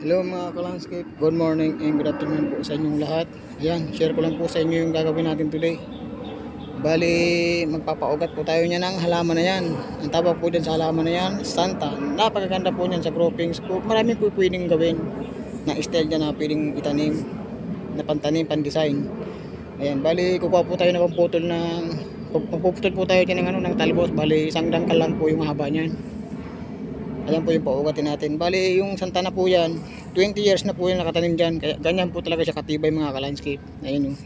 Hello mga ka-landscape, good morning and good afternoon po sa inyong lahat. Ayan, share ko lang po sa inyo yung gagawin natin today. Bali, magpapaugat po tayo niya ng halaman na yan. Ang tawag po dyan sa halaman na yan, Santa. Napakaganda po niyan sa groupings po. Marami po pwedeng gawin na style dyan na pwedeng itanim, na pantanim, pandesign. Ayan, bali kukuha po tayo ng pagpuputol po tayo dyan ng talbos. Bali, isang dangkal lang po yung haba niyan. Ayan po yung paugatin natin. Bali yung Santa na po yan, 20 years na po yan nakatanim dyan. Kaya ganyan po talaga siya katibay mga ka-landscape. Ayan yung.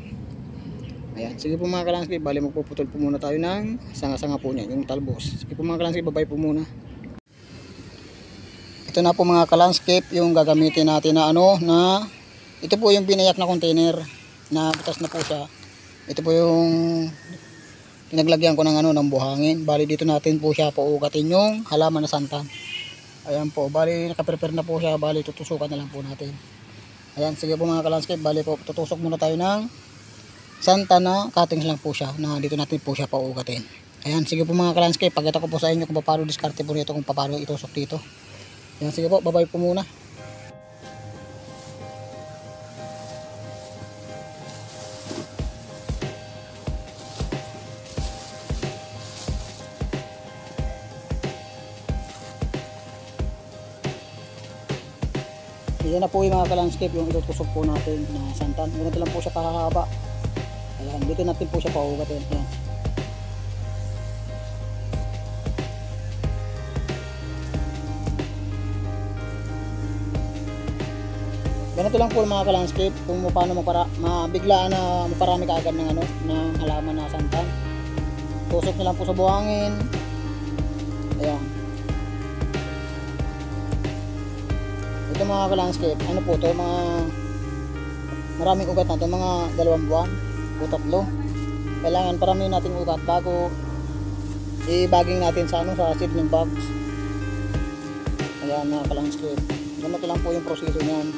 Ayan, sige po mga ka-landscape. Bali magpuputol po muna tayo ng sanga-sanga po niyan, yung talbos. Sige po mga ka-landscape, babay po muna. Ito na po mga ka-landscape yung gagamitin natin na ito po yung binayak na container na butas na po siya. Ito po yung pinaglagyan ko ng buhangin. Bali dito natin po siya paugatin yung halaman na Santa. Ayan po, bali nakaprepare na po siya, bali tutusukan na lang po natin. Ayan, sige po mga ka-landscape, bali po tutusok muna tayo ng Santa na cuttings lang po siya, na dito natin po siya paugatin. Ayan, sige po mga ka-landscape, pagkita ko po sa inyo kung paano diskarte po nito, kung paano itusok dito. Ayan, sige po, babay po muna. Ayan na po yung mga ka-landscape, yung itutusok po natin na Santa. Ganito lang po siya kahaba. Ayan, dito natin po siya paugatin. Ayan. Ganito lang po mga ka-landscape, kung paano mabiglaan na maparami ka agad ng ng halaman na Santa. Tusok nyo lang po sa buhangin. Ayan. Ito mga ka-landscape, ano po to, maraming ugat na to, mga 2 buwan o 3. Kailangan parami nating ugat bago i-bagging natin sa sa seedling bags. Ayan mga ka-landscape, ganito lang po yung proseso niyan,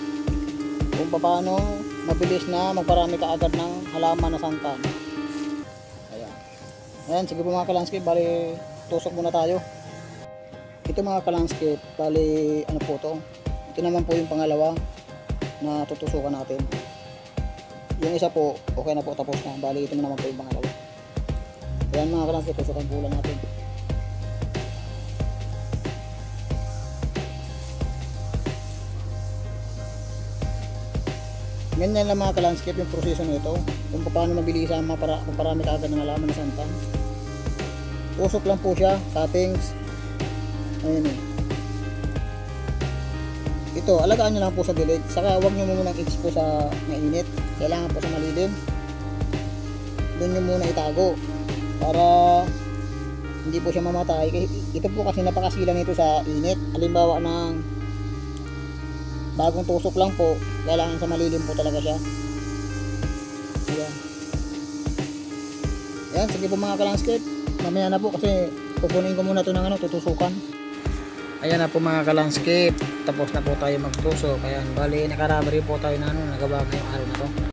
kung paano mabilis na magparami ka agad ng halaman na Santa. Ayan. Ayan, sige po mga ka-landscape, bali tusok muna tayo. Ito mga ka-landscape, bali ano po to, ito naman po yung pangalawa na tutusukan natin. Yung isa po, okay na po, tapos na. Bali, ito naman po yung pangalawa. Ayan mga ka-landscape, tutusukan po lang natin. Ganyan lang mga ka-landscape yung proseso nito. Kung paano mabilisan, maparami ka agad ng halaman na Santa. Tusok lang po siya, cuttings. Ayan eh. Ito, alagaan nyo lang po sa dilig. Saka huwag nyo muna expose sa mainit. Kailangan po sa malilim. Doon nyo muna itago para hindi po siya mamatay. Ito po kasi napakasilang ito sa init. Halimbawa ng bagong tusok lang po, kailangan sa malilim po talaga siya. Ayan. Ayan, sige po mga ka-landscape. Mamaya na po kasi pupunin ko muna ito ng tutusukan. Ayan na po mga ka-landscape, tapos na po tayo magtusok. Ayan, bali nakarami rin po tayo na nagawa ngayong araw na to.